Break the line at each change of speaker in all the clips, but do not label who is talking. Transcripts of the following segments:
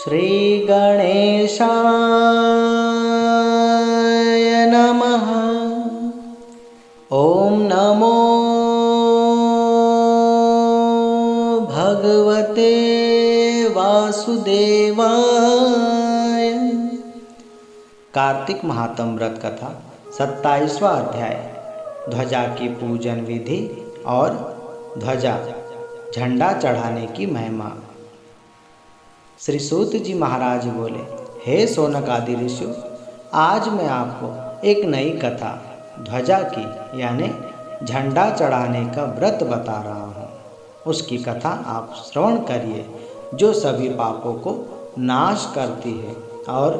श्री गणेशाय नमः। ओम नमो भगवते वासुदेवाय। कार्तिक महात्म व्रत कथा 27वां अध्याय। ध्वजा की पूजन विधि और ध्वजा झंडा चढ़ाने की महिमा। श्री सूत जी महाराज बोले, हे सोनक आदि ऋषियों, आज मैं आपको एक नई कथा ध्वजा की यानी झंडा चढ़ाने का व्रत बता रहा हूँ। उसकी कथा आप श्रवण करिए, जो सभी पापों को नाश करती है और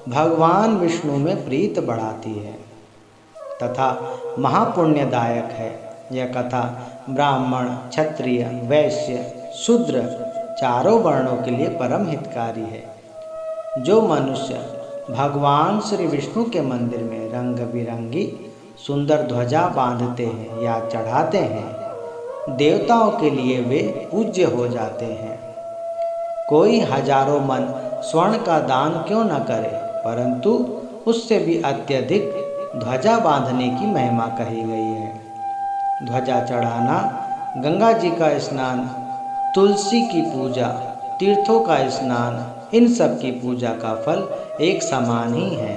भगवान विष्णु में प्रीत बढ़ाती है तथा महापुण्यदायक है। यह कथा ब्राह्मण, क्षत्रिय, वैश्य, शूद्र चारों वर्णों के लिए परम हितकारी है। जो मनुष्य भगवान श्री विष्णु के मंदिर में रंग बिरंगी सुंदर ध्वजा बांधते हैं या चढ़ाते हैं, देवताओं के लिए वे पूज्य हो जाते हैं। कोई हजारों मन स्वर्ण का दान क्यों न करे, परंतु उससे भी अत्यधिक ध्वजा बांधने की महिमा कही गई है। ध्वजा चढ़ाना, गंगा जी का स्नान, तुलसी की पूजा, तीर्थों का स्नान, इन सब की पूजा का फल एक समान ही है।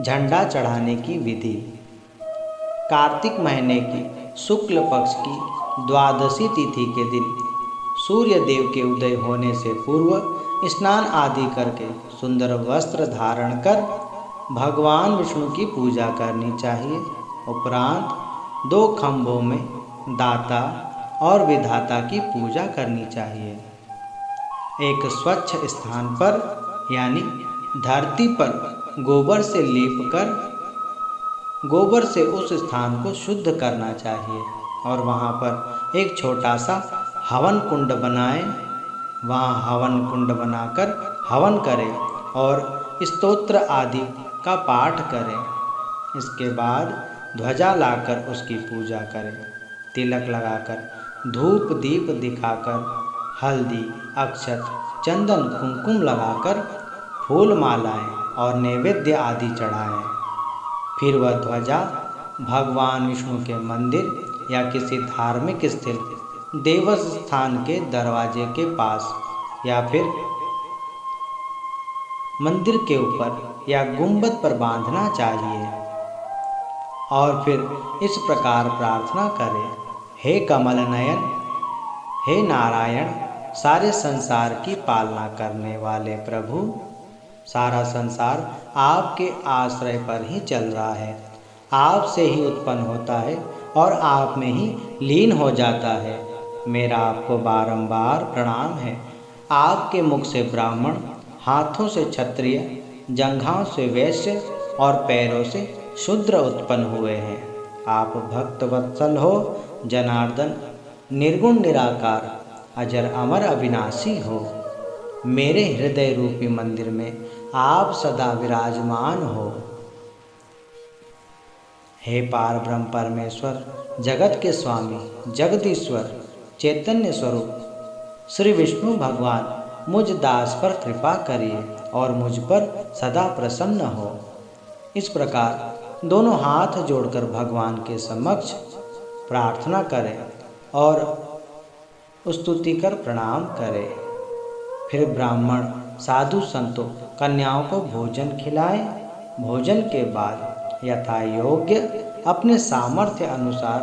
झंडा चढ़ाने की विधि। कार्तिक महीने की शुक्ल पक्ष की द्वादशी तिथि के दिन सूर्य देव के उदय होने से पूर्व स्नान आदि करके सुंदर वस्त्र धारण कर भगवान विष्णु की पूजा करनी चाहिए। उपरांत 2 खंभों में दाता और विधाता की पूजा करनी चाहिए। एक स्वच्छ स्थान पर यानी धरती पर गोबर से लीपकर गोबर से उस स्थान को शुद्ध करना चाहिए और वहाँ पर एक छोटा सा हवन कुंड बनाएं। वहाँ हवन कुंड बनाकर हवन करें और स्तोत्र आदि का पाठ करें। इसके बाद ध्वजा लाकर उसकी पूजा करें। तिलक लगाकर, धूप दीप दिखाकर, हल्दी, अक्षत, चंदन, कुमकुम लगाकर फूल मालाएं और नैवेद्य आदि चढ़ाएं। फिर वह ध्वजा भगवान विष्णु के मंदिर या किसी धार्मिक स्थित देवस्थान के दरवाजे के पास या फिर मंदिर के ऊपर या गुंबद पर बांधना चाहिए और फिर इस प्रकार प्रार्थना करें, हे कमल नयन, हे नारायण, सारे संसार की पालना करने वाले प्रभु, सारा संसार आपके आश्रय पर ही चल रहा है। आपसे ही उत्पन्न होता है और आप में ही लीन हो जाता है। मेरा आपको बारंबार प्रणाम है। आपके मुख से ब्राह्मण, हाथों से क्षत्रिय, जंघाओं से वैश्य और पैरों से शूद्र उत्पन्न हुए हैं। आप भक्त वत्सल हो, जनार्दन, निर्गुण निराकार, अजर अमर अविनाशी हो। मेरे हृदय रूपी मंदिर में आप सदा विराजमान हो। हे पार ब्रह्म परमेश्वर, जगत के स्वामी, जगदीश्वर, चैतन्य स्वरूप श्री विष्णु भगवान, मुझ दास पर कृपा करिए और मुझ पर सदा प्रसन्न हो। इस प्रकार दोनों हाथ जोड़कर भगवान के समक्ष प्रार्थना करें और स्तुति कर प्रणाम करें। फिर ब्राह्मण, साधु संतों, कन्याओं को भोजन खिलाएं। भोजन के बाद यथा योग्य अपने सामर्थ्य अनुसार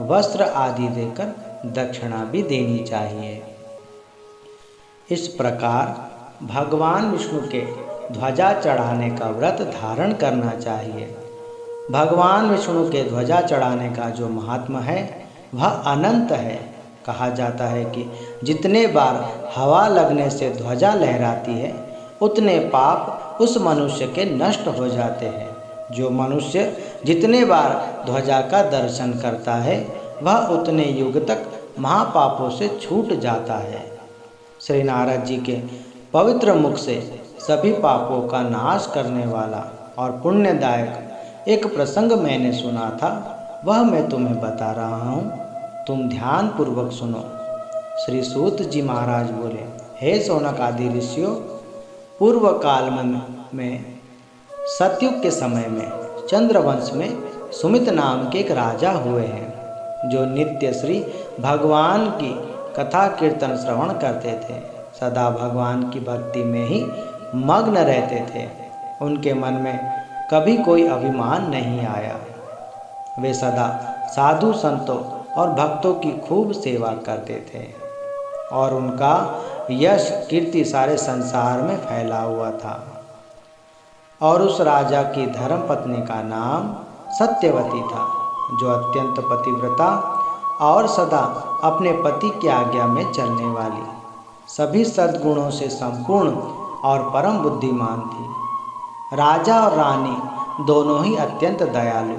वस्त्र आदि देकर दक्षिणा भी देनी चाहिए। इस प्रकार भगवान विष्णु के ध्वजा चढ़ाने का व्रत धारण करना चाहिए। भगवान विष्णु के ध्वजा चढ़ाने का जो महात्मा है वह अनंत है। कहा जाता है कि जितने बार हवा लगने से ध्वजा लहराती है, उतने पाप उस मनुष्य के नष्ट हो जाते हैं। जो मनुष्य जितने बार ध्वजा का दर्शन करता है, वह उतने युग तक महापापों से छूट जाता है। श्री नारद जी के पवित्र मुख से सभी पापों का नाश करने वाला और पुण्यदायक एक प्रसंग मैंने सुना था, वह मैं तुम्हें बता रहा हूँ। तुम ध्यान पूर्वक सुनो। श्री सूत जी महाराज बोले, हे शौनक आदि ऋषियों, पूर्व काल में सतयुग के समय में चंद्रवंश में सुमित नाम के एक राजा हुए हैं, जो नित्य श्री भगवान की कथा कीर्तन श्रवण करते थे, सदा भगवान की भक्ति में ही मग्न रहते थे। उनके मन में कभी कोई अभिमान नहीं आया। वे सदा साधु संतों और भक्तों की खूब सेवा करते थे और उनका यश कीर्ति सारे संसार में फैला हुआ था। और उस राजा की धर्मपत्नी का नाम सत्यवती था, जो अत्यंत पतिव्रता और सदा अपने पति की आज्ञा में चलने वाली, सभी सद्गुणों से संपूर्ण और परम बुद्धिमान थी। राजा और रानी दोनों ही अत्यंत दयालु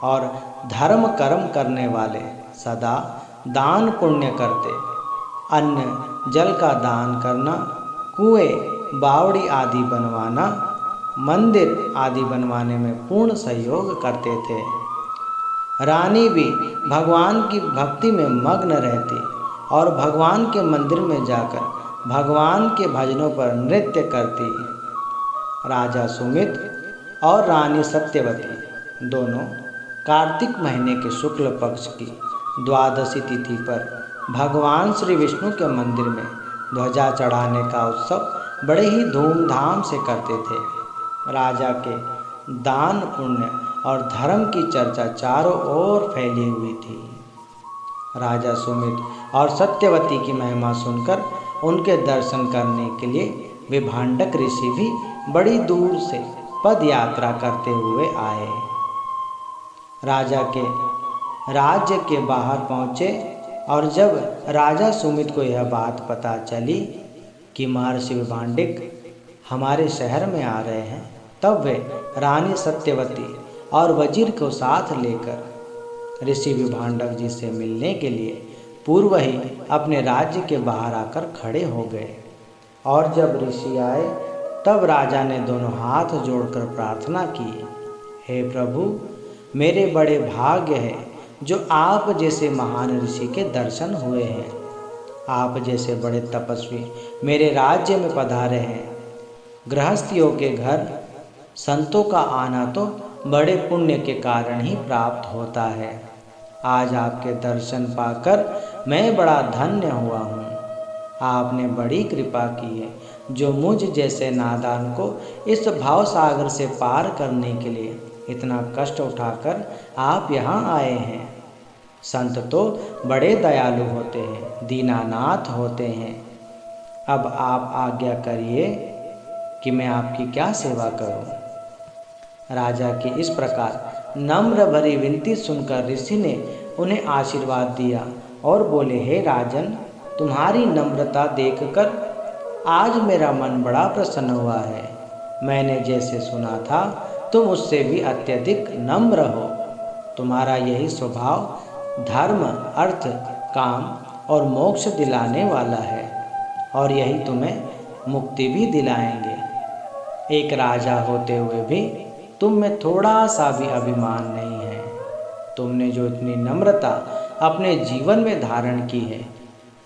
और धर्म कर्म करने वाले, सदा दान पुण्य करते, अन्न जल का दान करना, कुएं बावड़ी आदि बनवाना, मंदिर आदि बनवाने में पूर्ण सहयोग करते थे। रानी भी भगवान की भक्ति में मग्न रहती और भगवान के मंदिर में जाकर भगवान के भजनों पर नृत्य करती। राजा सुमित और रानी सत्यवती दोनों कार्तिक महीने के शुक्ल पक्ष की द्वादशी तिथि पर भगवान श्री विष्णु के मंदिर में ध्वजा चढ़ाने का उत्सव बड़े ही धूमधाम से करते थे। राजा के दान पुण्य और धर्म की चर्चा चारों ओर फैली हुई थी। राजा सुमित और सत्यवती की महिमा सुनकर उनके दर्शन करने के लिए विभांडक ऋषि भी बड़ी दूर से पद यात्रा करते हुए आए। राजा के राज्य के बाहर पहुँचे और जब राजा सुमित को यह बात पता चली कि महर्षि विभांडिक हमारे शहर में आ रहे हैं, तब वे रानी सत्यवती और वजीर को साथ लेकर ऋषि विभांडक जी से मिलने के लिए पूर्व ही अपने राज्य के बाहर आकर खड़े हो गए। और जब ऋषि आए तब राजा ने दोनों हाथ जोड़कर प्रार्थना की, हे प्रभु, मेरे बड़े भाग्य है जो आप जैसे महान ऋषि के दर्शन हुए हैं। आप जैसे बड़े तपस्वी मेरे राज्य में पधारे हैं। गृहस्थियों के घर संतों का आना तो बड़े पुण्य के कारण ही प्राप्त होता है। आज आपके दर्शन पाकर मैं बड़ा धन्य हुआ हूँ। आपने बड़ी कृपा की है, जो मुझ जैसे नादान को इस भाव सागर से पार करने के लिए इतना कष्ट उठाकर आप यहाँ आए हैं। संत तो बड़े दयालु होते हैं, दीनानाथ होते हैं। अब आप आज्ञा करिए कि मैं आपकी क्या सेवा करूं। राजा की इस प्रकार नम्र भरी विनती सुनकर ऋषि ने उन्हें आशीर्वाद दिया और बोले, हे राजन, तुम्हारी नम्रता देखकर आज मेरा मन बड़ा प्रसन्न हुआ है। मैंने जैसे सुना था तुम उससे भी अत्यधिक नम्र हो। तुम्हारा यही स्वभाव धर्म, अर्थ, काम और मोक्ष दिलाने वाला है और यही तुम्हें मुक्ति भी दिलाएंगे। एक राजा होते हुए भी तुम में थोड़ा सा भी अभिमान नहीं है। तुमने जो इतनी नम्रता अपने जीवन में धारण की है,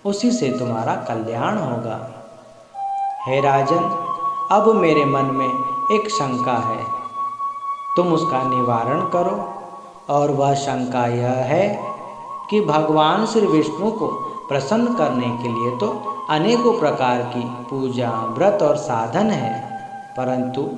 उसी से तुम्हारा कल्याण होगा। हे राजन, अब मेरे मन में एक शंका है, तुम उसका निवारण करो। और वह शंका यह है कि भगवान श्री विष्णु को प्रसन्न करने के लिए तो अनेकों प्रकार की पूजा, व्रत और साधन है, परंतु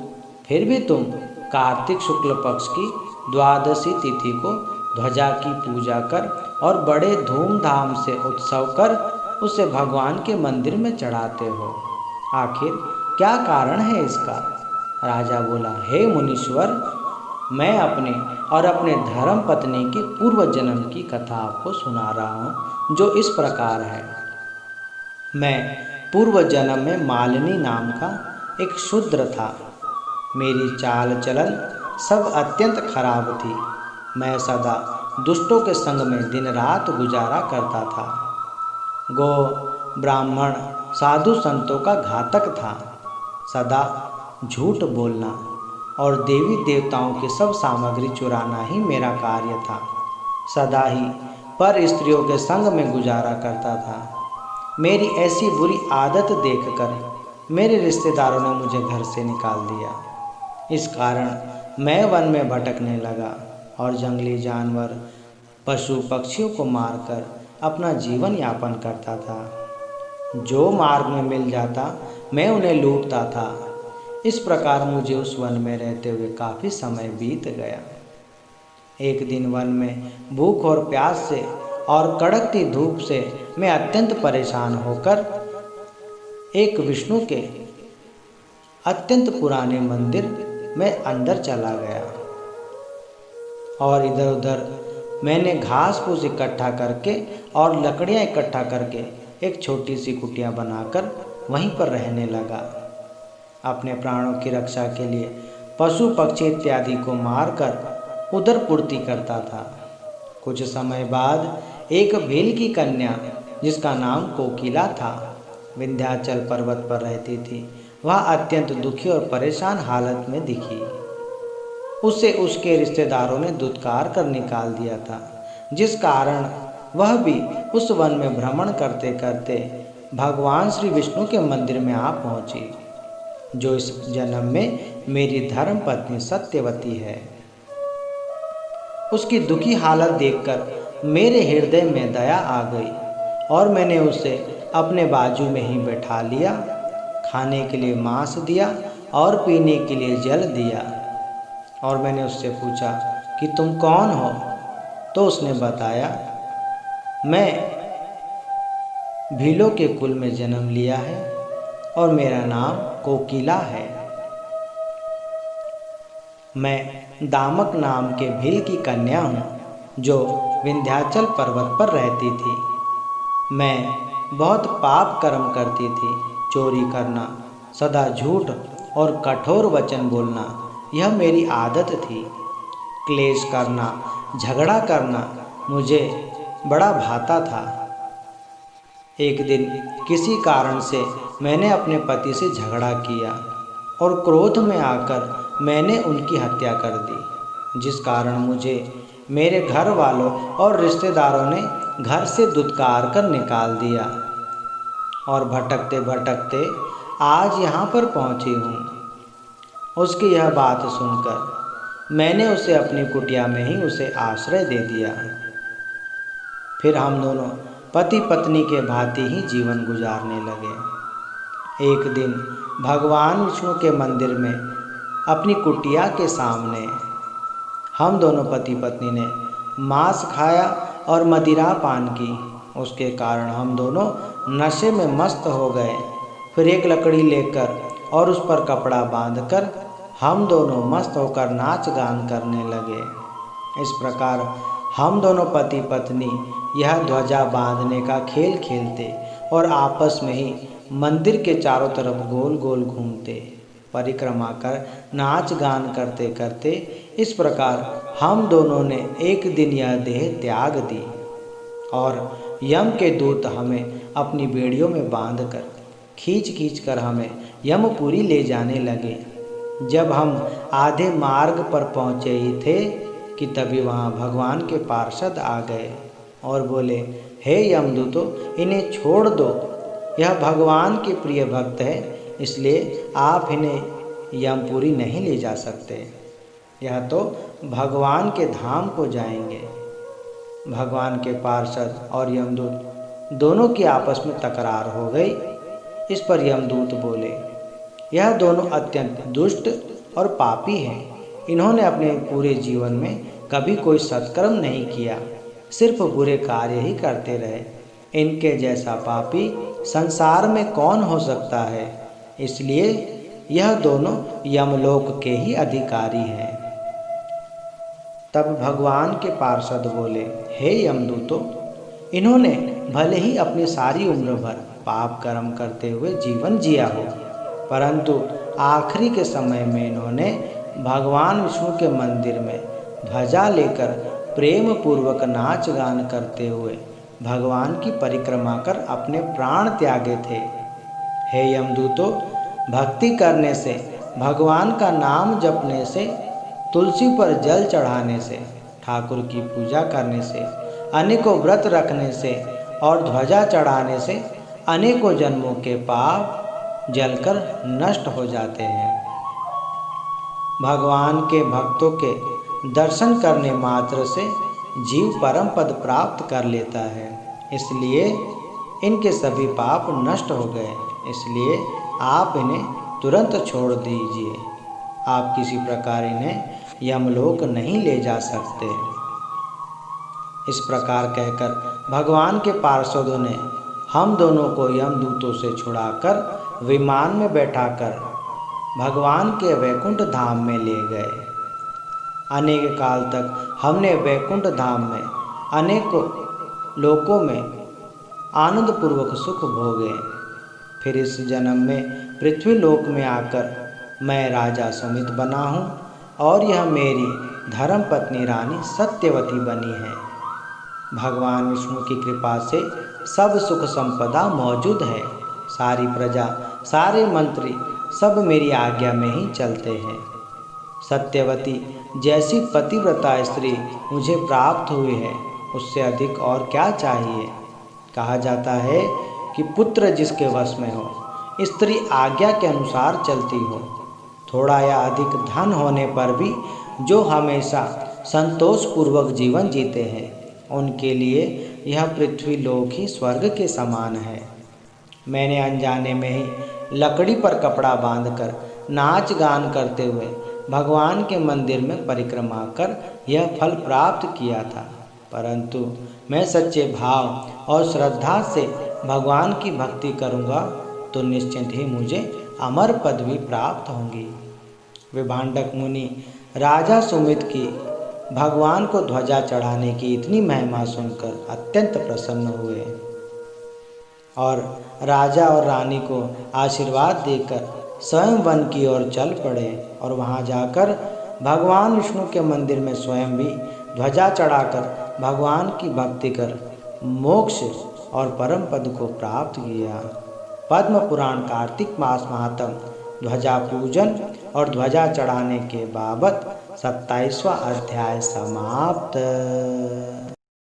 फिर भी तुम कार्तिक शुक्ल पक्ष की द्वादशी तिथि को ध्वजा की पूजा कर और बड़े धूमधाम से उत्सव कर उसे भगवान के मंदिर में चढ़ाते हो। आखिर क्या कारण है इसका? राजा बोला, हे मुनीश्वर, मैं अपने और अपने धर्म पत्नी की पूर्व जन्म की कथा आपको सुना रहा हूँ, जो इस प्रकार है। मैं पूर्व जन्म में मालिनी नाम का एक शूद्र था। मेरी चाल चलन सब अत्यंत खराब थी। मैं सदा दुष्टों के संग में दिन रात गुजारा करता था। गो, ब्राह्मण, साधु संतों का घातक था। सदा झूठ बोलना और देवी देवताओं की सब सामग्री चुराना ही मेरा कार्य था। सदा ही पर स्त्रियों के संग में गुजारा करता था। मेरी ऐसी बुरी आदत देखकर मेरे रिश्तेदारों ने मुझे घर से निकाल दिया। इस कारण मैं वन में भटकने लगा और जंगली जानवर, पशु पक्षियों को मारकर अपना जीवन यापन करता था। जो मार्ग में मिल जाता मैं उन्हें लूटता था। इस प्रकार मुझे उस वन में रहते हुए काफ़ी समय बीत गया। एक दिन वन में भूख और प्यास से और कड़कती धूप से मैं अत्यंत परेशान होकर एक विष्णु के अत्यंत पुराने मंदिर में अंदर चला गया और इधर उधर मैंने घास फूस इकट्ठा करके और लकड़ियाँ इकट्ठा करके एक छोटी सी कुटिया बनाकर वहीं पर रहने लगा। अपने प्राणों की रक्षा के लिए पशु पक्षी इत्यादि को मारकर उदर पूर्ति करता था। कुछ समय बाद एक भील की कन्या जिसका नाम कोकिला था, विंध्याचल पर्वत पर रहती थी। वह अत्यंत दुखी और परेशान हालत में दिखी। उसे उसके रिश्तेदारों ने दुत्कार कर निकाल दिया था, जिस कारण वह भी उस वन में भ्रमण करते करते भगवान श्री विष्णु के मंदिर में आ पहुंची, जो इस जन्म में मेरी धर्म पत्नी सत्यवती है। उसकी दुखी हालत देखकर मेरे हृदय में दया आ गई और मैंने उसे अपने बाजू में ही बैठा लिया। खाने के लिए मांस दिया और पीने के लिए जल दिया और मैंने उससे पूछा कि तुम कौन हो? तो उसने बताया, मैं भीलों के कुल में जन्म लिया है और मेरा नाम कोकिला है। मैं दामक नाम के भील की कन्या हूँ, जो विंध्याचल पर्वत पर रहती थी। मैं बहुत पाप कर्म करती थी। चोरी करना, सदा झूठ और कठोर वचन बोलना यह मेरी आदत थी। क्लेश करना, झगड़ा करना मुझे बड़ा भाता था। एक दिन किसी कारण से मैंने अपने पति से झगड़ा किया और क्रोध में आकर मैंने उनकी हत्या कर दी, जिस कारण मुझे मेरे घर वालों और रिश्तेदारों ने घर से दुत्कार कर निकाल दिया और भटकते भटकते आज यहाँ पर पहुँची हूँ। उसकी यह बात सुनकर मैंने उसे अपनी कुटिया में ही उसे आश्रय दे दिया। फिर हम दोनों पति पत्नी के भांति ही जीवन गुजारने लगे। एक दिन भगवान विष्णु के मंदिर में अपनी कुटिया के सामने हम दोनों पति पत्नी ने मांस खाया और मदिरा पान की। उसके कारण हम दोनों नशे में मस्त हो गए। फिर एक लकड़ी लेकर और उस पर कपड़ा बांधकर हम दोनों मस्त होकर नाच गान करने लगे। इस प्रकार हम दोनों पति पत्नी यह ध्वजा बांधने का खेल खेलते और आपस में ही मंदिर के चारों तरफ गोल गोल घूमते, परिक्रमा कर नाच गान करते करते इस प्रकार हम दोनों ने एक दिन यह देह त्याग दी और यम के दूत हमें अपनी बेड़ियों में बांधकर खींच खींच कर हमें यमपुरी ले जाने लगे। जब हम आधे मार्ग पर पहुँचे ही थे कि तभी वहाँ भगवान के पार्षद आ गए और बोले, हे यमदूतों, इन्हें छोड़ दो। यह भगवान के प्रिय भक्त है, इसलिए आप इन्हें यमपुरी नहीं ले जा सकते। यह तो भगवान के धाम को जाएंगे। भगवान के पार्षद और यमदूत दोनों की आपस में तकरार हो गई। इस पर यमदूत बोले, यह दोनों अत्यंत दुष्ट और पापी हैं। इन्होंने अपने पूरे जीवन में कभी कोई सत्कर्म नहीं किया, सिर्फ बुरे कार्य ही करते रहे। इनके जैसा पापी संसार में कौन हो सकता है? इसलिए यह दोनों यमलोक के ही अधिकारी हैं। तब भगवान के पार्षद बोले, हे यमदूतों, इन्होंने भले ही अपनी सारी उम्र भर पाप कर्म करते हुए जीवन जिया हो, परंतु आखिरी के समय में इन्होंने भगवान विष्णु के मंदिर में ध्वजा लेकर प्रेम पूर्वक नाच गान करते हुए भगवान की परिक्रमा कर अपने प्राण त्यागे थे। हे यमदूतों, भक्ति करने से, भगवान का नाम जपने से, तुलसी पर जल चढ़ाने से, ठाकुर की पूजा करने से, अनेकों व्रत रखने से और ध्वजा चढ़ाने से अनेकों जन्मों के पाप जलकर नष्ट हो जाते हैं। भगवान के भक्तों के दर्शन करने मात्र से जीव परम पद प्राप्त कर लेता है, इसलिए इनके सभी पाप नष्ट हो गए। इसलिए आप इन्हें तुरंत छोड़ दीजिए। आप किसी प्रकार इन्हें यमलोक नहीं ले जा सकते। इस प्रकार कहकर भगवान के पार्षदों ने हम दोनों को यमदूतों से छुड़ाकर विमान में बैठाकर भगवान के वैकुंठ धाम में ले गए। अनेक काल तक हमने वैकुंठ धाम में अनेकों लोकों में आनंदपूर्वक सुख भोगे। फिर इस जन्म में पृथ्वी लोक में आकर मैं राजा सुमित बना हूँ और यह मेरी धर्म पत्नी रानी सत्यवती बनी है। भगवान विष्णु की कृपा से सब सुख संपदा मौजूद है। सारी प्रजा, सारे मंत्री सब मेरी आज्ञा में ही चलते हैं। सत्यवती जैसी पतिव्रता स्त्री मुझे प्राप्त हुई है, उससे अधिक और क्या चाहिए। कहा जाता है कि पुत्र जिसके वश में हो, स्त्री आज्ञा के अनुसार चलती हो। थोड़ा या अधिक धन होने पर भी जो हमेशा संतोषपूर्वक जीवन जीते हैं, उनके लिए यह पृथ्वी लोक ही स्वर्ग के समान है। मैंने अनजाने में ही लकड़ी पर कपड़ा बांधकर नाच गान करते हुए भगवान के मंदिर में परिक्रमा कर यह फल प्राप्त किया था, परंतु मैं सच्चे भाव और श्रद्धा से भगवान की भक्ति करूँगा तो निश्चित ही मुझे अमर पदवी प्राप्त होंगी। विभांडक मुनि राजा सुमित की भगवान को ध्वजा चढ़ाने की इतनी महिमा सुनकर अत्यंत प्रसन्न हुए और राजा और रानी को आशीर्वाद देकर स्वयं वन की ओर चल पड़े और वहां जाकर भगवान विष्णु के मंदिर में स्वयं भी ध्वजा चढ़ाकर भगवान की भक्ति कर मोक्ष और परम पद को प्राप्त किया। पद्म पुराण कार्तिक मास महात्म ध्वजा पूजन और ध्वजा चढ़ाने के बाबत 27वां अध्याय समाप्त।